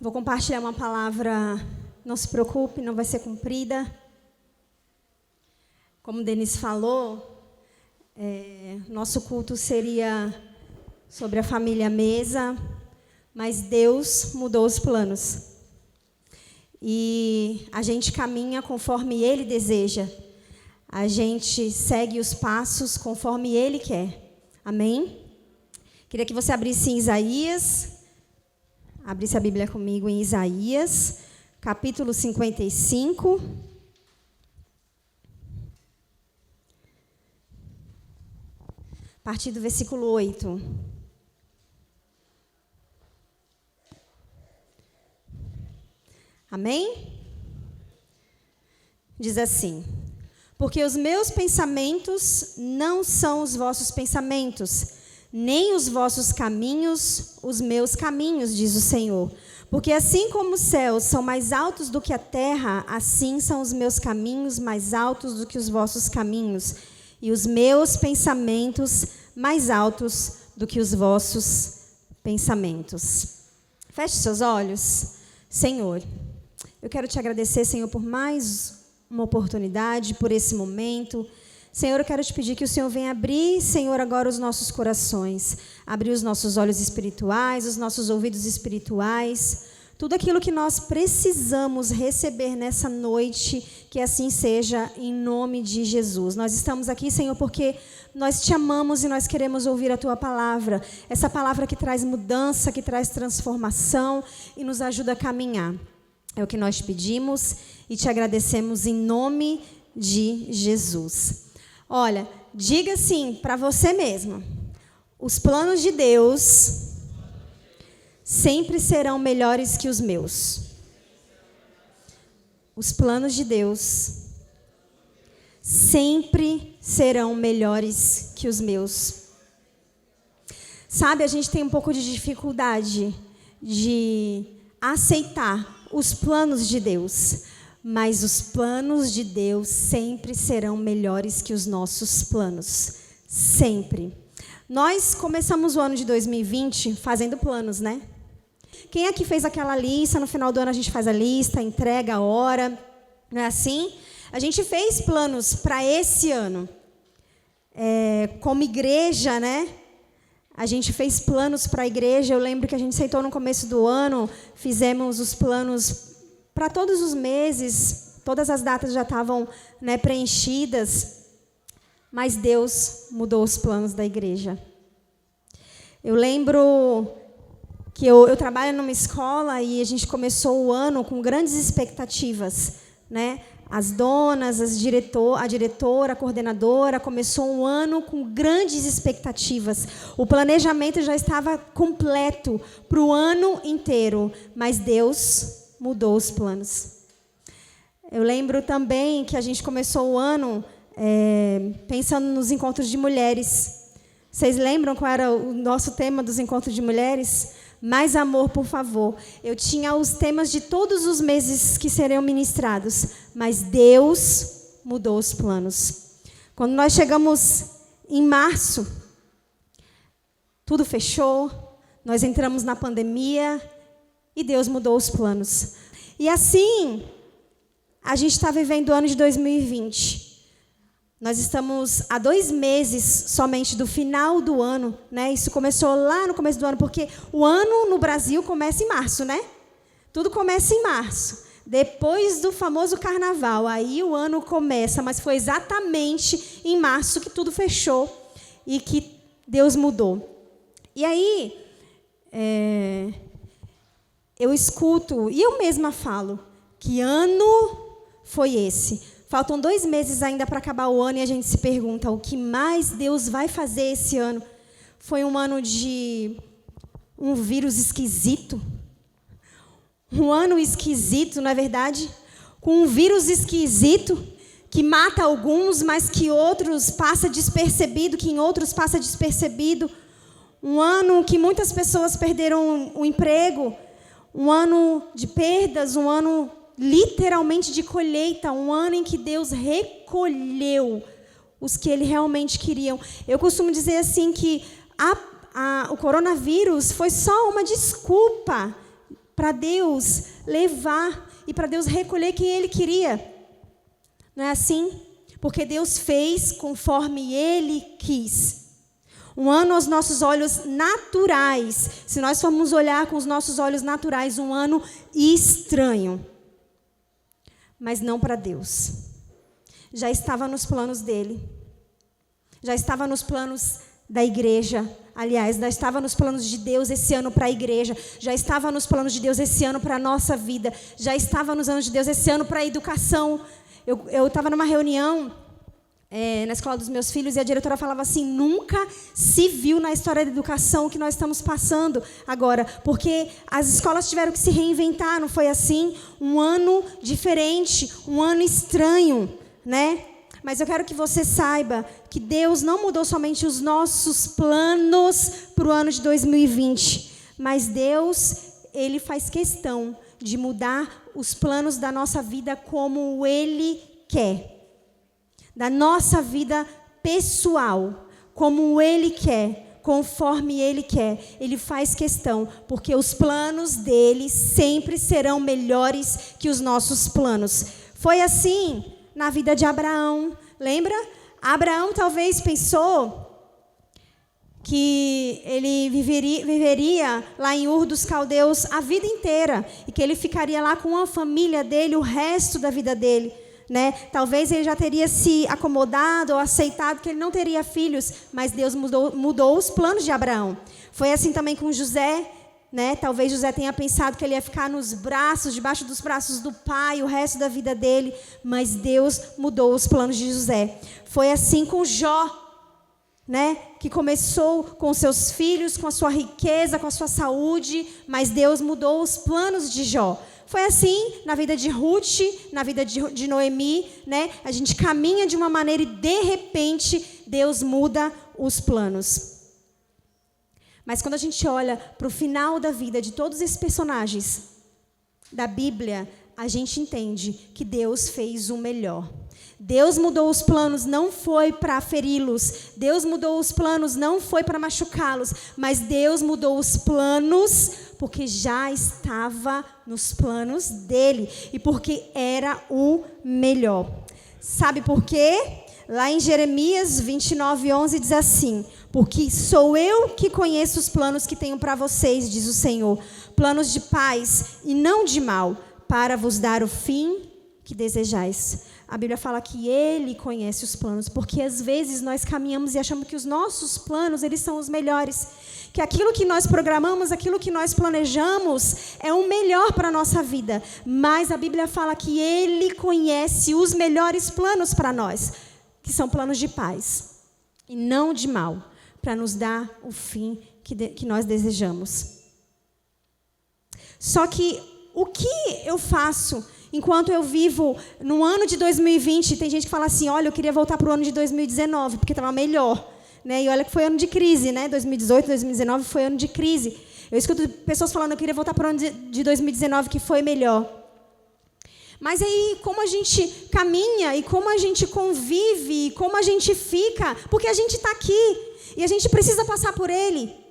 Vou compartilhar uma palavra, não se preocupe, não vai ser comprida. Como o Denis falou, nosso culto seria sobre a família Mesa, mas Deus mudou os planos. E a gente caminha conforme Ele deseja. A gente segue os passos conforme Ele quer. Amém? Queria que você abrisse em Isaías. Abrisse a Bíblia comigo em Isaías, capítulo 55. A partir do versículo 8. Amém? Diz assim: porque os meus pensamentos não são os vossos pensamentos, nem os vossos caminhos, os meus caminhos, diz o Senhor. Porque assim como os céus são mais altos do que a terra, assim são os meus caminhos mais altos do que os vossos caminhos, e os meus pensamentos mais altos do que os vossos pensamentos. Feche seus olhos. Senhor, eu quero te agradecer, Senhor, por mais uma oportunidade, por esse momento. Senhor, eu quero te pedir que o Senhor venha abrir, Senhor, agora os nossos corações, abrir os nossos olhos espirituais, os nossos ouvidos espirituais, tudo aquilo que nós precisamos receber nessa noite, que assim seja, em nome de Jesus. Nós estamos aqui, Senhor, porque nós te amamos e nós queremos ouvir a Tua palavra, essa palavra que traz mudança, que traz transformação e nos ajuda a caminhar. É o que nós te pedimos e te agradecemos em nome de Jesus. Olha, diga assim para você mesmo: os planos de Deus sempre serão melhores que os meus. Os planos de Deus sempre serão melhores que os meus. Sabe, a gente tem um pouco de dificuldade de aceitar os planos de Deus. Mas os planos de Deus sempre serão melhores que os nossos planos. Sempre. Nós começamos o ano de 2020 fazendo planos, né? Quem aqui fez aquela lista? No final do ano a gente faz a lista, entrega a hora. Não é assim? A gente fez planos para esse ano. Como igreja, né? A gente fez planos para a igreja. Eu lembro que a gente sentou no começo do ano, fizemos os planos para todos os meses, todas as datas já estavam, né, preenchidas, mas Deus mudou os planos da igreja. Eu lembro que eu trabalho numa escola e a gente começou o ano com grandes expectativas, né? As donas, a diretora, a coordenadora, começou um ano com grandes expectativas. O planejamento já estava completo para o ano inteiro, mas Deus mudou os planos. Eu lembro também que a gente começou o ano pensando nos encontros de mulheres. Vocês lembram qual era o nosso tema dos encontros de mulheres? Mais amor, por favor. Eu tinha os temas de todos os meses que seriam ministrados, mas Deus mudou os planos. Quando nós chegamos em março, tudo fechou, nós entramos na pandemia e Deus mudou os planos. E assim, a gente está vivendo o ano de 2020. Nós estamos há 2 meses somente do final do ano, né? Isso começou lá no começo do ano, porque o ano no Brasil começa em março, né? Tudo começa em março. Depois do famoso carnaval, aí o ano começa, mas foi exatamente em março que tudo fechou e que Deus mudou. E aí, eu escuto, e eu mesma falo, que ano foi esse? Faltam 2 meses ainda para acabar o ano e a gente se pergunta, o que mais Deus vai fazer esse ano? Foi um ano de um vírus esquisito? Um ano esquisito, não é verdade? Com um vírus esquisito, que mata alguns, mas que outros passa despercebido, que em outros passa despercebido. Um ano que muitas pessoas perderam o emprego, um ano de perdas, um ano literalmente de colheita, um ano em que Deus recolheu os que Ele realmente queriam. Eu costumo dizer assim que o coronavírus foi só uma desculpa para Deus levar e para Deus recolher quem Ele queria. Não é assim? Porque Deus fez conforme Ele quis. Um ano aos nossos olhos naturais, se nós formos olhar com os nossos olhos naturais, um ano estranho. Mas não para Deus. Já estava nos planos dEle. Já estava nos planos da igreja. Aliás, já estava nos planos de Deus esse ano para a igreja. Já estava nos planos de Deus esse ano para a nossa vida. Já estava nos anos de Deus esse ano para a educação. Eu estava numa reunião na escola dos meus filhos e a diretora falava assim, nunca se viu na história da educação o que nós estamos passando agora, porque as escolas tiveram que se reinventar, não foi assim? Um ano diferente, um ano estranho, né? Mas eu quero que você saiba que Deus não mudou somente os nossos planos para o ano de 2020, mas Deus, Ele faz questão de mudar os planos da nossa vida como Ele quer. Da nossa vida pessoal, como Ele quer, conforme Ele quer. Ele faz questão, porque os planos dEle sempre serão melhores que os nossos planos. Foi assim na vida de Abraão, lembra? Abraão talvez pensou que ele viveria lá em Ur dos Caldeus a vida inteira, e que ele ficaria lá com a família dele o resto da vida dele. Né? Talvez ele já teria se acomodado ou aceitado que ele não teria filhos, mas Deus mudou os planos de Abraão. Foi assim também com José, né? Talvez José tenha pensado que ele ia ficar debaixo dos braços do pai o resto da vida dele, mas Deus mudou os planos de José. Foi assim com Jó, né? Que começou com seus filhos, com a sua riqueza, com a sua saúde, mas Deus mudou os planos de Jó. Foi assim na vida de Ruth, na vida de Noemi, né? A gente caminha de uma maneira e, de repente, Deus muda os planos. Mas quando a gente olha para o final da vida de todos esses personagens da Bíblia, a gente entende que Deus fez o melhor. Deus mudou os planos, não foi para feri-los. Deus mudou os planos, não foi para machucá-los. Mas Deus mudou os planos porque já estava nos planos dele. E porque era o melhor. Sabe por quê? Lá em Jeremias 29:11 diz assim: porque sou eu que conheço os planos que tenho para vocês, diz o Senhor. Planos de paz e não de mal, para vos dar o fim que desejais. A Bíblia fala que Ele conhece os planos, porque às vezes nós caminhamos e achamos que os nossos planos, eles são os melhores. Que aquilo que nós programamos, aquilo que nós planejamos, é o melhor para a nossa vida. Mas a Bíblia fala que Ele conhece os melhores planos para nós, que são planos de paz e não de mal, para nos dar o fim que nós desejamos. Só que o que eu faço enquanto eu vivo no ano de 2020, tem gente que fala assim, olha, eu queria voltar para o ano de 2019, porque estava melhor. Né? E olha que foi ano de crise, né? 2018, 2019 foi ano de crise. Eu escuto pessoas falando, eu queria voltar para o ano de 2019, que foi melhor. Mas aí, como a gente caminha, e como a gente convive, e como a gente fica, porque a gente está aqui, e a gente precisa passar por ele.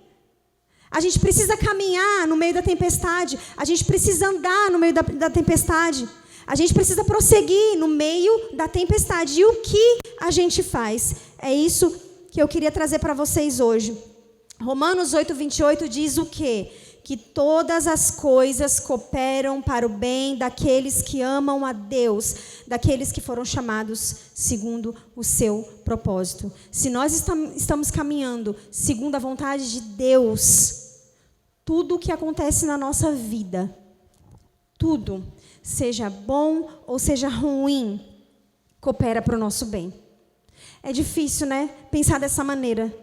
A gente precisa caminhar no meio da tempestade. A gente precisa andar no meio da tempestade. A gente precisa prosseguir no meio da tempestade. E o que a gente faz? É isso que eu queria trazer para vocês hoje. Romanos 8:28 diz o quê? Que todas as coisas cooperam para o bem daqueles que amam a Deus, daqueles que foram chamados segundo o seu propósito. Se nós estamos caminhando segundo a vontade de Deus, tudo o que acontece na nossa vida, tudo, seja bom ou seja ruim, coopera para o nosso bem. É difícil, né? Pensar dessa maneira.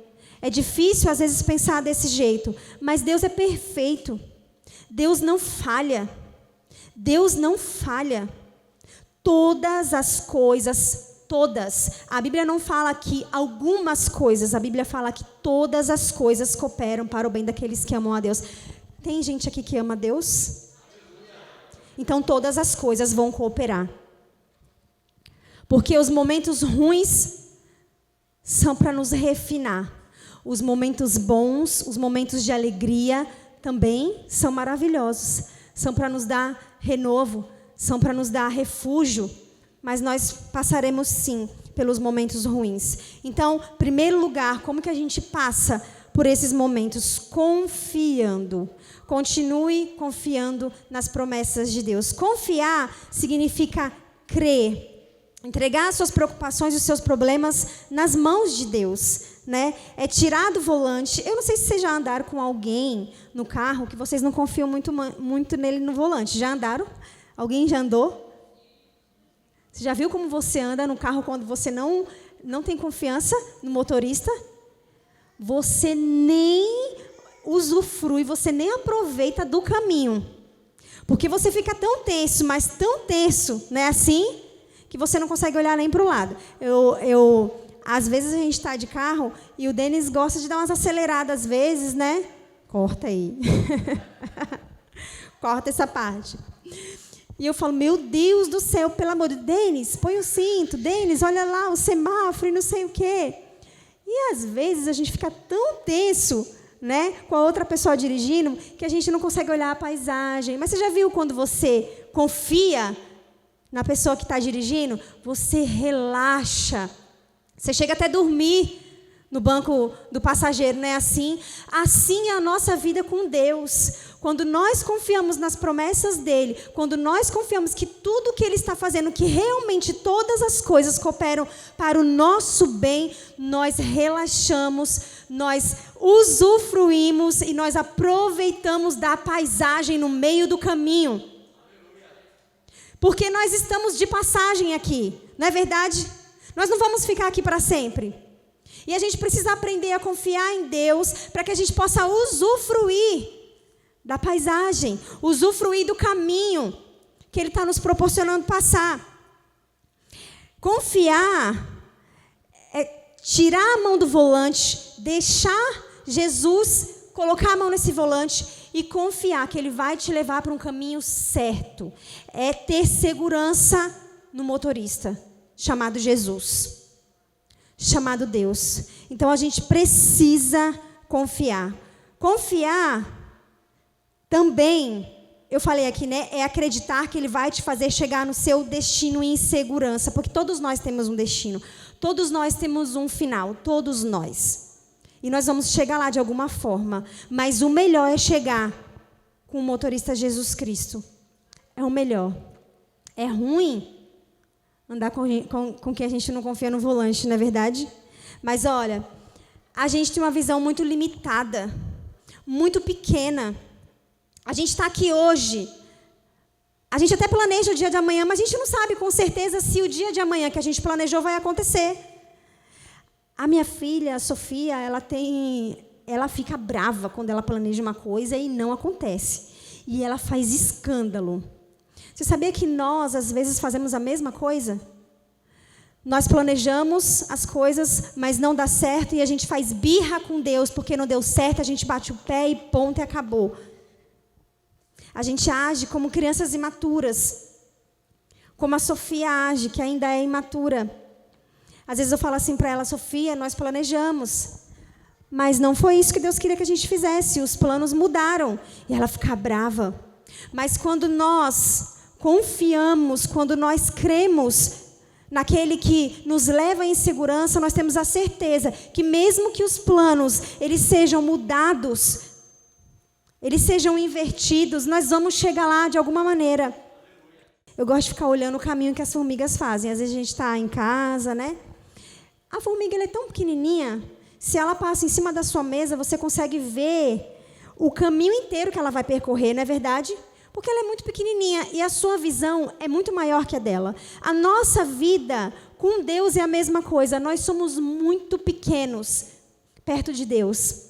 É difícil, às vezes, pensar desse jeito. Mas Deus é perfeito. Deus não falha. Deus não falha. Todas as coisas, todas. A Bíblia não fala que algumas coisas. A Bíblia fala que todas as coisas cooperam para o bem daqueles que amam a Deus. Tem gente aqui que ama a Deus? Então, todas as coisas vão cooperar. Porque os momentos ruins são para nos refinar. Os momentos bons, os momentos de alegria também são maravilhosos. são para nos dar renovo, são para nos dar refúgio, mas nós passaremos sim pelos momentos ruins. Então, em primeiro lugar, como que a gente passa por esses momentos? Confiando. Continue confiando nas promessas de Deus. Confiar significa crer. Entregar as suas preocupações e os seus problemas nas mãos de Deus, né? É tirar do volante. Eu não sei se vocês já andaram com alguém no carro que vocês não confiam muito nele no volante. Já andaram? Alguém já andou? Você já viu como você anda no carro quando você não tem confiança no motorista? Você nem usufrui, você nem aproveita do caminho. Porque você fica tão tenso, mas tão tenso, não é assim? Que você não consegue olhar nem para o lado. Às vezes a gente está de carro e o Denis gosta de dar umas aceleradas às vezes, né? Corta aí. Corta essa parte. E eu falo, meu Deus do céu, pelo amor de Deus, Denis, põe o cinto, Denis, olha lá o semáforo e não sei o quê. E às vezes a gente fica tão tenso, né, com a outra pessoa dirigindo, que a gente não consegue olhar a paisagem. Mas você já viu quando você confia na pessoa que está dirigindo? Você relaxa. Você chega até a dormir no banco do passageiro, não é assim? Assim é a nossa vida com Deus. Quando nós confiamos nas promessas dEle, quando nós confiamos que tudo que Ele está fazendo, que realmente todas as coisas cooperam para o nosso bem, nós relaxamos, nós usufruímos e nós aproveitamos da paisagem no meio do caminho. Porque nós estamos de passagem aqui, não é verdade? Nós não vamos ficar aqui para sempre. E a gente precisa aprender a confiar em Deus para que a gente possa usufruir da paisagem, usufruir do caminho que Ele está nos proporcionando passar. Confiar é tirar a mão do volante, deixar Jesus colocar a mão nesse volante e confiar que Ele vai te levar para um caminho certo. É ter segurança no motorista, chamado Jesus, chamado Deus. Então, a gente precisa confiar. Confiar também, eu falei aqui, né, é acreditar que Ele vai te fazer chegar no seu destino em segurança, porque todos nós temos um destino, todos nós temos um final, todos nós. E nós vamos chegar lá de alguma forma, mas o melhor é chegar com o motorista Jesus Cristo. É o melhor. É ruim andar com quem a gente não confia no volante, não é verdade? Mas olha, a gente tem uma visão muito limitada, muito pequena. A gente está aqui hoje, a gente até planeja o dia de amanhã, mas a gente não sabe com certeza se o dia de amanhã que a gente planejou vai acontecer. A minha filha, a Sofia, ela fica brava quando ela planeja uma coisa e não acontece. E ela faz escândalo. Você sabia que nós, às vezes, fazemos a mesma coisa? Nós planejamos as coisas, mas não dá certo, e a gente faz birra com Deus, porque não deu certo, a gente bate o pé e ponto, e acabou. A gente age como crianças imaturas, como a Sofia age, que ainda é imatura. Às vezes eu falo assim para ela, Sofia, nós planejamos, mas não foi isso que Deus queria que a gente fizesse, os planos mudaram, e ela fica brava. Mas quando nós confiamos, quando nós cremos naquele que nos leva em segurança, nós temos a certeza que mesmo que os planos eles sejam mudados, eles sejam invertidos, nós vamos chegar lá de alguma maneira. Eu gosto de ficar olhando o caminho que as formigas fazem. Às vezes a gente está em casa, né? A formiga ela é tão pequenininha, se ela passa em cima da sua mesa, você consegue ver o caminho inteiro que ela vai percorrer, não é verdade? Porque ela é muito pequenininha e a sua visão é muito maior que a dela. A nossa vida com Deus é a mesma coisa. Nós somos muito pequenos perto de Deus.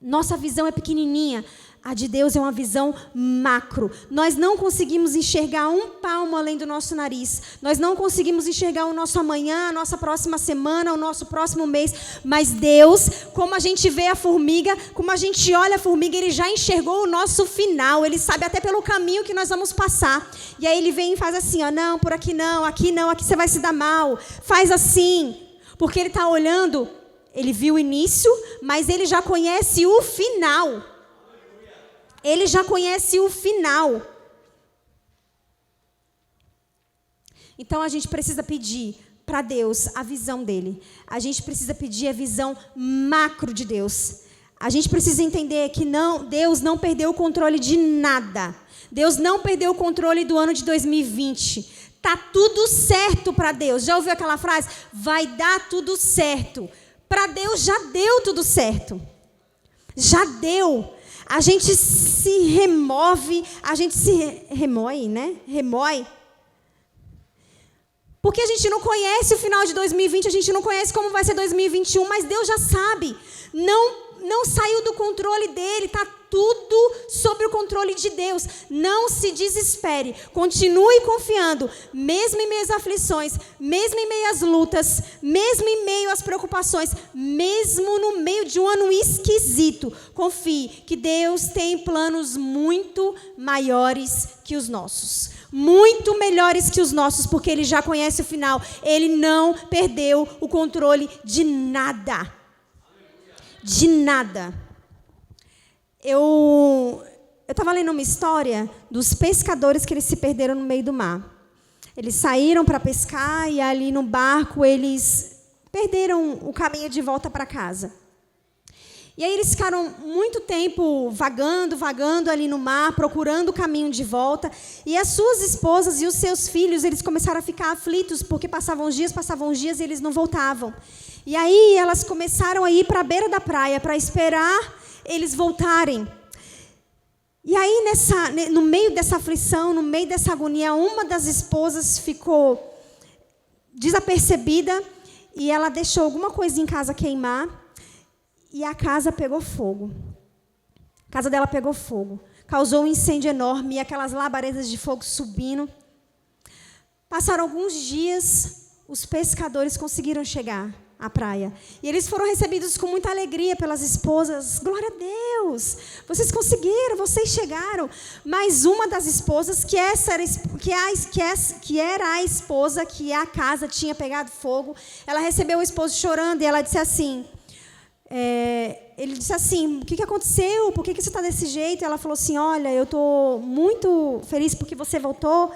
Nossa visão é pequenininha. A de Deus é uma visão macro. Nós não conseguimos enxergar um palmo além do nosso nariz. Nós não conseguimos enxergar o nosso amanhã, a nossa próxima semana, o nosso próximo mês. Mas Deus, como a gente vê a formiga, como a gente olha a formiga, Ele já enxergou o nosso final. Ele sabe até pelo caminho que nós vamos passar. E aí Ele vem e faz assim, ó, não, por aqui não, aqui você vai se dar mal. Faz assim, porque Ele está olhando, Ele viu o início, mas Ele já conhece o final. Ele já conhece o final. Então a gente precisa pedir para Deus a visão dele. A gente precisa pedir a visão macro de Deus. A gente precisa entender que Deus não perdeu o controle de nada. Deus não perdeu o controle do ano de 2020. Tá tudo certo para Deus. Já ouviu aquela frase? Vai dar tudo certo. Para Deus já deu tudo certo. Já deu. A gente se remove, a gente se remói, né? Remói. Porque a gente não conhece o final de 2020, a gente não conhece como vai ser 2021, mas Deus já sabe. Não saiu do controle dele, está tudo sob o controle de Deus. Não se desespere, continue confiando, mesmo em meio às aflições, mesmo em meio às lutas, mesmo em meio às preocupações, mesmo no meio de um ano esquisito. Confie que Deus tem planos muito maiores que os nossos. Muito melhores que os nossos, porque Ele já conhece o final. Ele não perdeu o controle de nada. De nada. Eu estava lendo uma história dos pescadores que eles se perderam no meio do mar. Eles saíram para pescar e ali no barco eles perderam o caminho de volta para casa. E aí eles ficaram muito tempo vagando ali no mar, procurando o caminho de volta. E as suas esposas e os seus filhos, eles começaram a ficar aflitos, porque passavam os dias e eles não voltavam. E aí elas começaram a ir para a beira da praia para esperar eles voltarem. E aí, no meio dessa aflição, no meio dessa agonia, uma das esposas ficou desapercebida e ela deixou alguma coisa em casa queimar. E a casa pegou fogo. A casa dela pegou fogo. Causou um incêndio enorme e aquelas labaredas de fogo subindo. Passaram alguns dias, os pescadores conseguiram chegar à praia. E eles foram recebidos com muita alegria pelas esposas. Glória a Deus! Vocês conseguiram, vocês chegaram. Mas uma das esposas, que era a esposa que a casa tinha pegado fogo, ela recebeu o esposo chorando e ela disse assim... ele disse assim, o que aconteceu? Por que você está desse jeito? Ela falou assim, olha, eu estou muito feliz porque você voltou,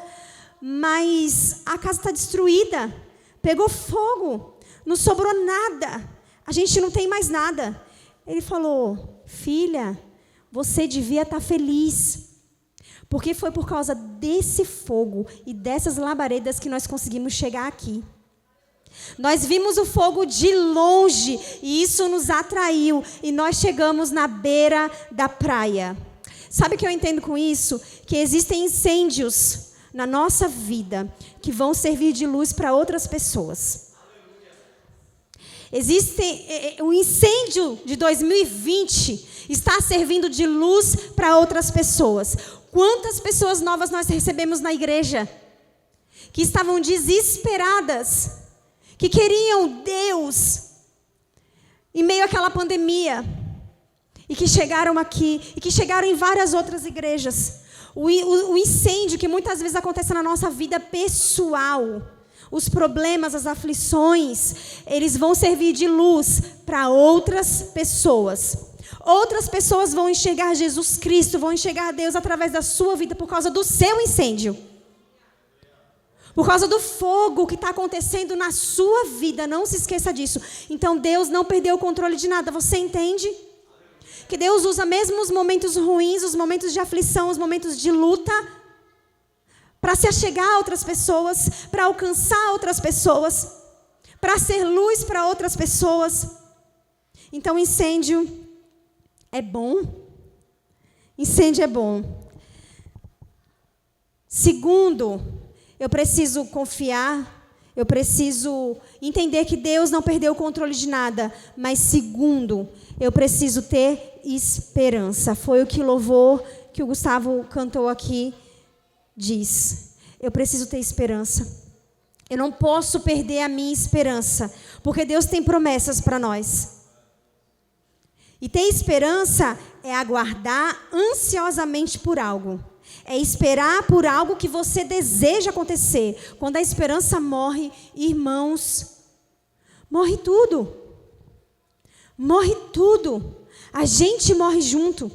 mas a casa está destruída, pegou fogo, não sobrou nada, a gente não tem mais nada. Ele falou, filha, você devia estar feliz, porque foi por causa desse fogo e dessas labaredas que nós conseguimos chegar aqui. Nós vimos o fogo de longe e isso nos atraiu e nós chegamos na beira da praia. Sabe o que eu entendo com isso? Que existem incêndios na nossa vida que vão servir de luz para outras pessoas. O incêndio de 2020 está servindo de luz para outras pessoas. Quantas pessoas novas nós recebemos na igreja que estavam desesperadas, que queriam Deus em meio àquela pandemia e que chegaram aqui e que chegaram em várias outras igrejas. O incêndio que muitas vezes acontece na nossa vida pessoal, os problemas, as aflições, eles vão servir de luz para outras pessoas. Outras pessoas vão enxergar Jesus Cristo, vão enxergar Deus através da sua vida por causa do seu incêndio. Por causa do fogo que está acontecendo na sua vida. Não se esqueça disso. Então, Deus não perdeu o controle de nada. Você entende? Que Deus usa mesmo os momentos ruins, os momentos de aflição, os momentos de luta, para se achegar a outras pessoas, para alcançar outras pessoas, para ser luz para outras pessoas. Então, incêndio é bom. Incêndio é bom. Segundo, eu preciso confiar, eu preciso entender que Deus não perdeu o controle de nada. Mas segundo, eu preciso ter esperança. Foi o que o louvor que o Gustavo cantou aqui diz. Eu preciso ter esperança. Eu não posso perder a minha esperança, porque Deus tem promessas para nós. E ter esperança é aguardar ansiosamente por algo. É esperar por algo que você deseja acontecer. Quando a esperança morre, irmãos, morre tudo. Morre tudo. A gente morre junto.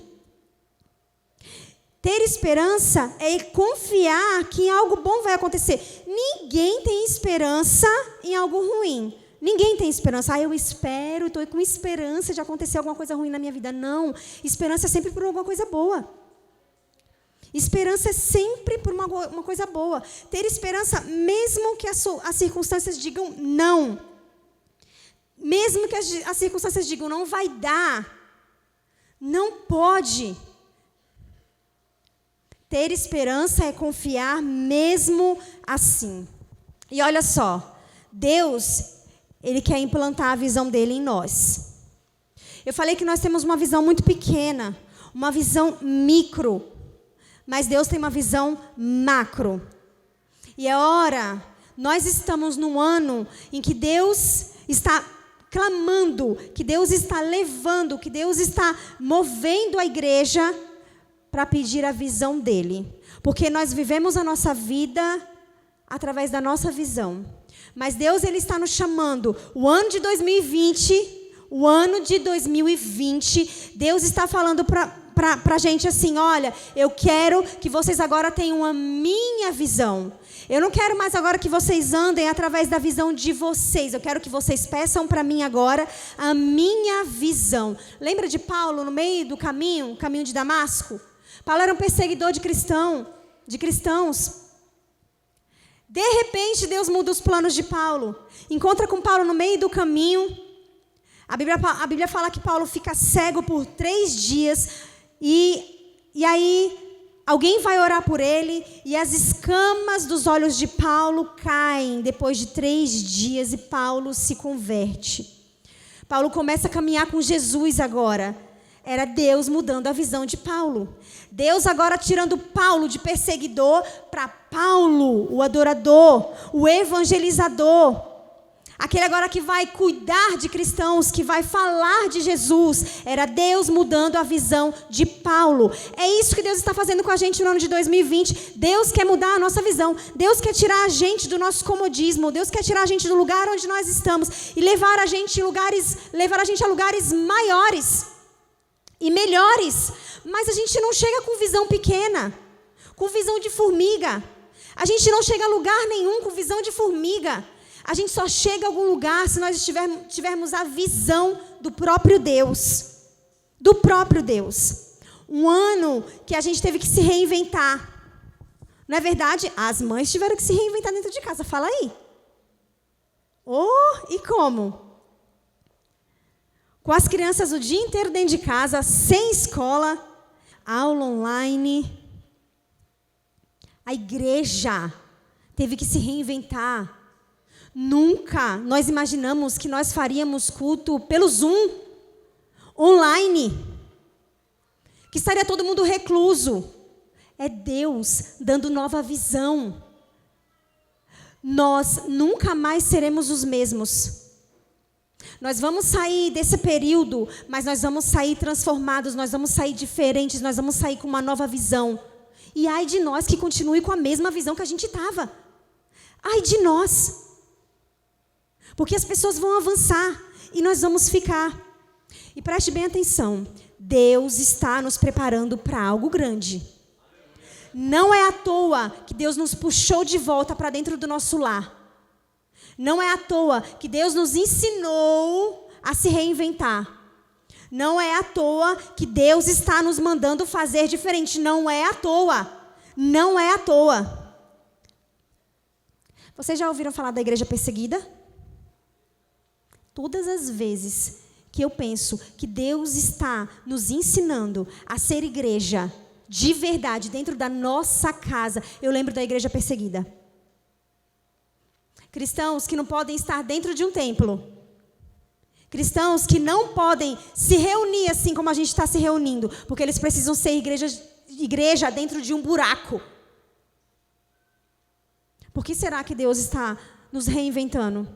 Ter esperança é confiar que algo bom vai acontecer. Ninguém tem esperança em algo ruim. Ninguém tem esperança. Eu espero, estou com esperança de acontecer alguma coisa ruim na minha vida. Não. Esperança é sempre por alguma coisa boa. Esperança é sempre por uma coisa boa. Ter esperança, mesmo que as circunstâncias digam não. Mesmo que as circunstâncias digam não vai dar. Não pode. Ter esperança é confiar mesmo assim. E olha só, Deus, Ele quer implantar a visão dele em nós. Eu falei que nós temos uma visão muito pequena, uma visão micro, mas Deus tem uma visão macro. E é hora, nós estamos num ano em que Deus está clamando, que Deus está levando, que Deus está movendo a igreja para pedir a visão dele. Porque nós vivemos a nossa vida através da nossa visão. Mas Deus, Ele está nos chamando. O ano de 2020, Deus está falando para a gente assim, olha, eu quero que vocês agora tenham a minha visão. Eu não quero mais agora que vocês andem através da visão de vocês. Eu quero que vocês peçam para mim agora a minha visão. Lembra de Paulo no meio do caminho de Damasco? Paulo era um perseguidor de cristãos. De repente, Deus muda os planos de Paulo. Encontra com Paulo no meio do caminho. A Bíblia fala que Paulo fica cego por 3 dias. E aí, alguém vai orar por ele. E as escamas dos olhos de Paulo caem depois de 3 dias. E Paulo se converte. Paulo começa a caminhar com Jesus agora. Era Deus mudando a visão de Paulo. Deus agora tirando Paulo de perseguidor para Paulo, o adorador, o evangelizador. Aquele agora que vai cuidar de cristãos, que vai falar de Jesus. Era Deus mudando a visão de Paulo. É isso que Deus está fazendo com a gente no ano de 2020. Deus quer mudar a nossa visão. Deus quer tirar a gente do nosso comodismo. Deus quer tirar a gente do lugar onde nós estamos e levar a gente a lugares maiores e melhores. Mas a gente não chega com visão pequena, com visão de formiga. A gente não chega a lugar nenhum com visão de formiga. A gente só chega a algum lugar se nós tivermos a visão do próprio Deus. Do próprio Deus. Um ano que a gente teve que se reinventar. Não é verdade? As mães tiveram que se reinventar dentro de casa. Fala aí. E como? Com as crianças o dia inteiro dentro de casa, sem escola, aula online. A igreja teve que se reinventar. Nunca nós imaginamos que nós faríamos culto pelo Zoom, online, que estaria todo mundo recluso. É Deus dando nova visão. Nós nunca mais seremos os mesmos. Nós vamos sair desse período, mas nós vamos sair transformados, nós vamos sair diferentes, nós vamos sair com uma nova visão. E ai de nós que continue com a mesma visão que a gente estava. Ai de nós. Porque as pessoas vão avançar e nós vamos ficar. E preste bem atenção. Deus está nos preparando para algo grande. Não é à toa que Deus nos puxou de volta para dentro do nosso lar. Não é à toa que Deus nos ensinou a se reinventar. Não é à toa que Deus está nos mandando fazer diferente. Não é à toa. Não é à toa. Vocês já ouviram falar da igreja perseguida? Todas as vezes que eu penso que Deus está nos ensinando a ser igreja de verdade dentro da nossa casa, eu lembro da igreja perseguida. Cristãos que não podem estar dentro de um templo. Cristãos que não podem se reunir assim como a gente está se reunindo, porque eles precisam ser igreja dentro de um buraco. Por que será que Deus está nos reinventando?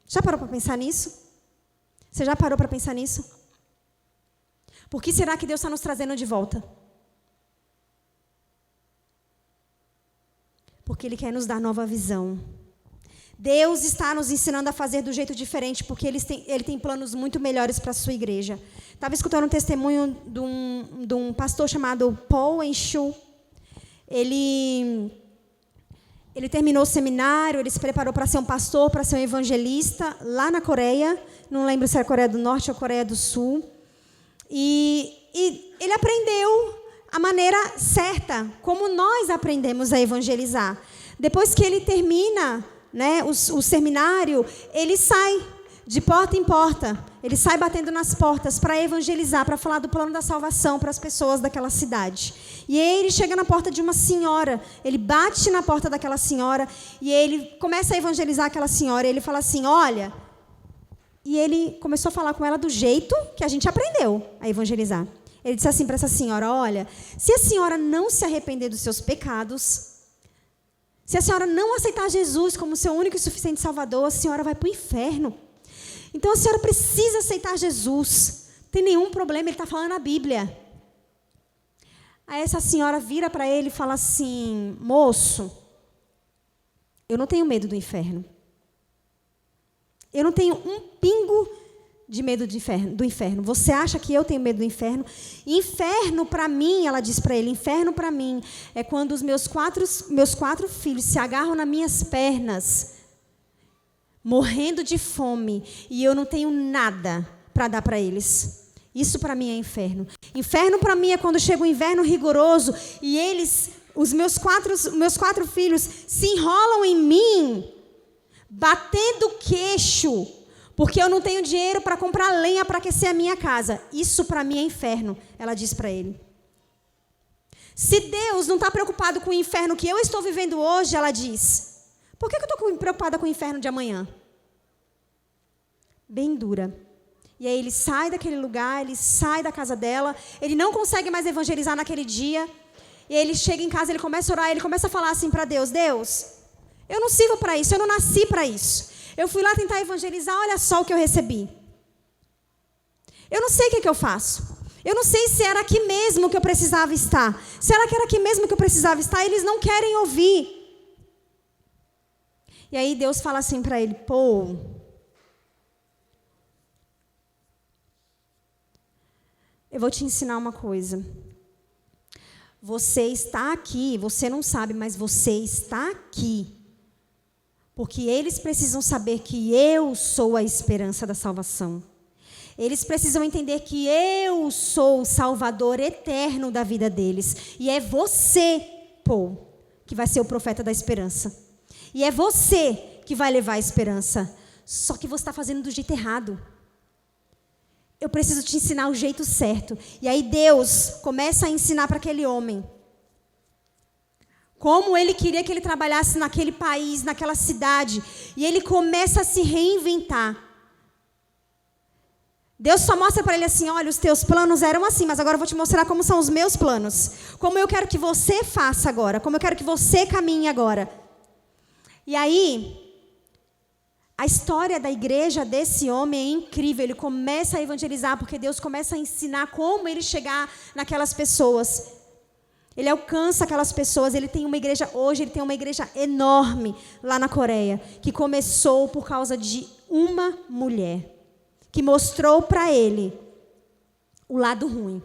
Já parou para pensar nisso? Você já parou para pensar nisso? Por que será que Deus está nos trazendo de volta? Porque Ele quer nos dar nova visão. Deus está nos ensinando a fazer do jeito diferente, porque Ele tem planos muito melhores para a sua igreja. Estava escutando um testemunho de um pastor chamado Paul Enxu. Ele terminou o seminário, ele se preparou para ser um pastor, para ser um evangelista, lá na Coreia. Não lembro se era Coreia do Norte ou Coreia do Sul. E ele aprendeu a maneira certa, como nós aprendemos a evangelizar. Depois que ele termina, né, o seminário, ele sai de porta em porta. Ele sai batendo nas portas para evangelizar, para falar do plano da salvação para as pessoas daquela cidade. E aí ele chega na porta de uma senhora, ele bate na porta daquela senhora e ele começa a evangelizar aquela senhora. E ele fala assim, olha... E ele começou a falar com ela do jeito que a gente aprendeu a evangelizar. Ele disse assim para essa senhora, olha, se a senhora não se arrepender dos seus pecados, se a senhora não aceitar Jesus como seu único e suficiente Salvador, a senhora vai para o inferno. Então a senhora precisa aceitar Jesus. Não tem nenhum problema, ele está falando na Bíblia. Aí essa senhora vira para ele e fala assim, moço, eu não tenho medo do inferno. Eu não tenho um pingo de medo do inferno. Você acha que eu tenho medo do inferno? Inferno para mim, ela diz para ele, inferno para mim é quando os meus quatro filhos se agarram nas minhas pernas, morrendo de fome, e eu não tenho nada para dar para eles. Isso para mim é inferno. Inferno para mim é quando chega o inverno rigoroso e eles, os meus quatro filhos, se enrolam em mim, batendo queixo, porque eu não tenho dinheiro para comprar lenha para aquecer a minha casa. Isso para mim é inferno, ela diz para ele. Se Deus não está preocupado com o inferno que eu estou vivendo hoje, ela diz, por que eu estou preocupada com o inferno de amanhã? Bem dura. E aí ele sai daquele lugar, ele sai da casa dela, ele não consegue mais evangelizar naquele dia, e aí ele chega em casa, ele começa a orar, ele começa a falar assim para Deus, Deus, eu não sirvo para isso, eu não nasci para isso. Eu fui lá tentar evangelizar, olha só o que eu recebi. Eu não sei o que eu faço. Eu não sei se era aqui mesmo que eu precisava estar. Será que era aqui mesmo que eu precisava estar? Eles não querem ouvir. E aí Deus fala assim para ele, pô, eu vou te ensinar uma coisa. Você está aqui, você não sabe, mas você está aqui. Porque eles precisam saber que eu sou a esperança da salvação. Eles precisam entender que eu sou o Salvador eterno da vida deles. E é você, Paul, que vai ser o profeta da esperança. E é você que vai levar a esperança. Só que você está fazendo do jeito errado. Eu preciso te ensinar o jeito certo. E aí Deus começa a ensinar para aquele homem como ele queria que ele trabalhasse naquele país, naquela cidade. E ele começa a se reinventar. Deus só mostra para ele assim, olha, os teus planos eram assim, mas agora eu vou te mostrar como são os meus planos. Como eu quero que você faça agora, como eu quero que você caminhe agora. E aí, a história da igreja desse homem é incrível. Ele começa a evangelizar, porque Deus começa a ensinar como ele chegar naquelas pessoas. Ele alcança aquelas pessoas, ele tem uma igreja, hoje ele tem uma igreja enorme lá na Coreia, que começou por causa de uma mulher, que mostrou para ele o lado ruim,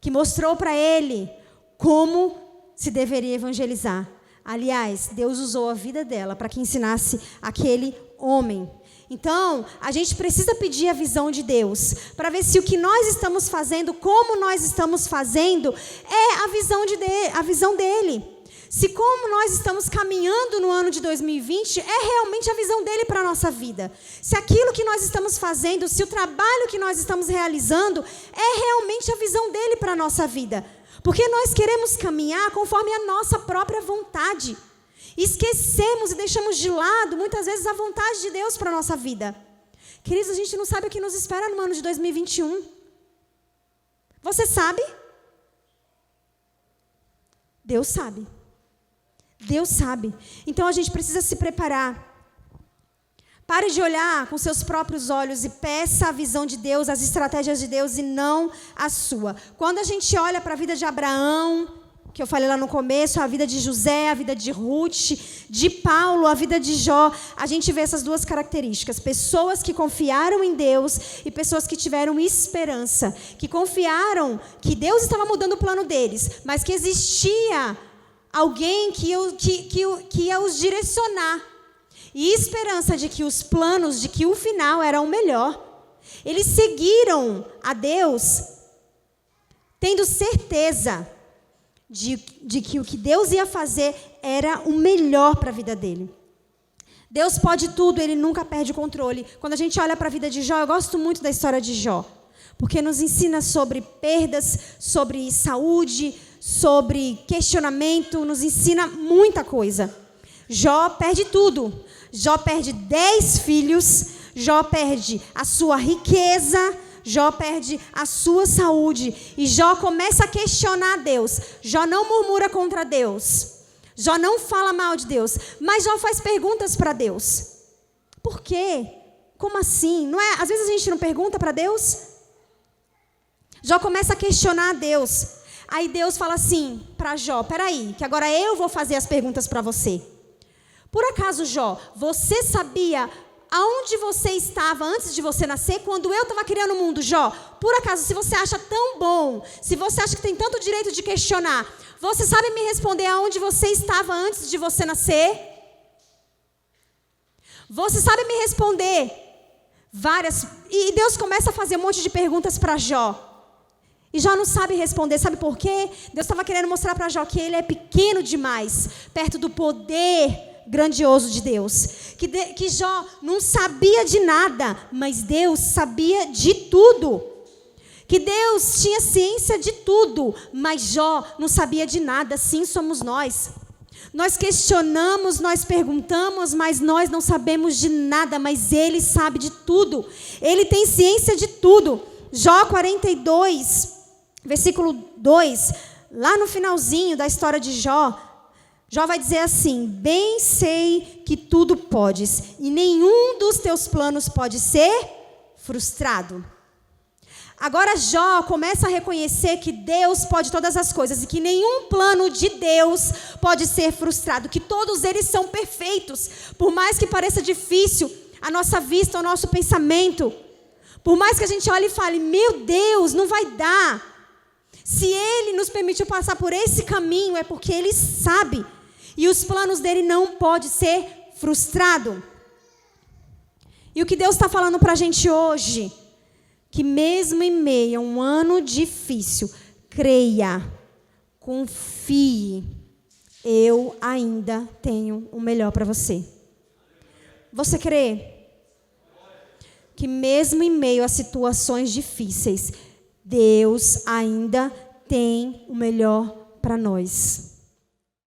que mostrou para ele como se deveria evangelizar. Aliás, Deus usou a vida dela para que ensinasse aquele homem. Então, a gente precisa pedir a visão de Deus, para ver se o que nós estamos fazendo, como nós estamos fazendo, é a visão dele. Se como nós estamos caminhando no ano de 2020, é realmente a visão dele para a nossa vida. Se aquilo que nós estamos fazendo, se o trabalho que nós estamos realizando, é realmente a visão dele para a nossa vida. Porque nós queremos caminhar conforme a nossa própria vontade. Esquecemos e deixamos de lado, muitas vezes, a vontade de Deus para a nossa vida. Queridos, a gente não sabe o que nos espera no ano de 2021. Você sabe? Deus sabe. Deus sabe. Então, a gente precisa se preparar. Pare de olhar com seus próprios olhos e peça a visão de Deus, as estratégias de Deus e não a sua. Quando a gente olha para a vida de Abraão, que eu falei lá no começo, a vida de José, a vida de Ruth, de Paulo, a vida de Jó, a gente vê essas duas características. Pessoas que confiaram em Deus e pessoas que tiveram esperança, que confiaram que Deus estava mudando o plano deles, mas que existia alguém que ia os direcionar. E esperança de que os planos, de que o final era o melhor. Eles seguiram a Deus tendo certeza de que o que Deus ia fazer era o melhor para a vida dele. Deus pode tudo, Ele nunca perde o controle. Quando a gente olha para a vida de Jó, eu gosto muito da história de Jó, porque nos ensina sobre perdas, sobre saúde, sobre questionamento, nos ensina muita coisa. Jó perde tudo. Jó perde 10 filhos, Jó perde a sua riqueza, Jó perde a sua saúde. E Jó começa a questionar a Deus. Jó não murmura contra Deus. Jó não fala mal de Deus. Mas Jó faz perguntas para Deus. Por quê? Como assim? Não é? Às vezes a gente não pergunta para Deus. Jó começa a questionar a Deus. Aí Deus fala assim para Jó, peraí, que agora eu vou fazer as perguntas para você. Por acaso, Jó, você sabia aonde você estava antes de você nascer, quando eu estava criando o mundo, Jó? Por acaso, se você acha tão bom, se você acha que tem tanto direito de questionar, você sabe me responder aonde você estava antes de você nascer? Você sabe me responder várias... E Deus começa a fazer um monte de perguntas para Jó. E Jó não sabe responder, sabe por quê? Deus estava querendo mostrar para Jó que ele é pequeno demais, perto do poder grandioso de Deus, que Jó não sabia de nada, mas Deus sabia de tudo, que Deus tinha ciência de tudo, mas Jó não sabia de nada. Assim somos nós. Nós questionamos, nós perguntamos, mas nós não sabemos de nada, mas Ele sabe de tudo, Ele tem ciência de tudo. Jó 42, versículo 2, lá no finalzinho da história de Jó, Jó vai dizer assim: bem sei que tudo podes, e nenhum dos teus planos pode ser frustrado. Agora Jó começa a reconhecer que Deus pode todas as coisas, e que nenhum plano de Deus pode ser frustrado, que todos eles são perfeitos, por mais que pareça difícil a nossa vista, o nosso pensamento, por mais que a gente olhe e fale, meu Deus, não vai dar. Se Ele nos permitiu passar por esse caminho, é porque Ele sabe. E os planos dele não podem ser frustrados. E o que Deus está falando para a gente hoje? Que mesmo em meio a um ano difícil, creia, confie, eu ainda tenho o melhor para você. Você crê? Que mesmo em meio a situações difíceis, Deus ainda tem o melhor para nós.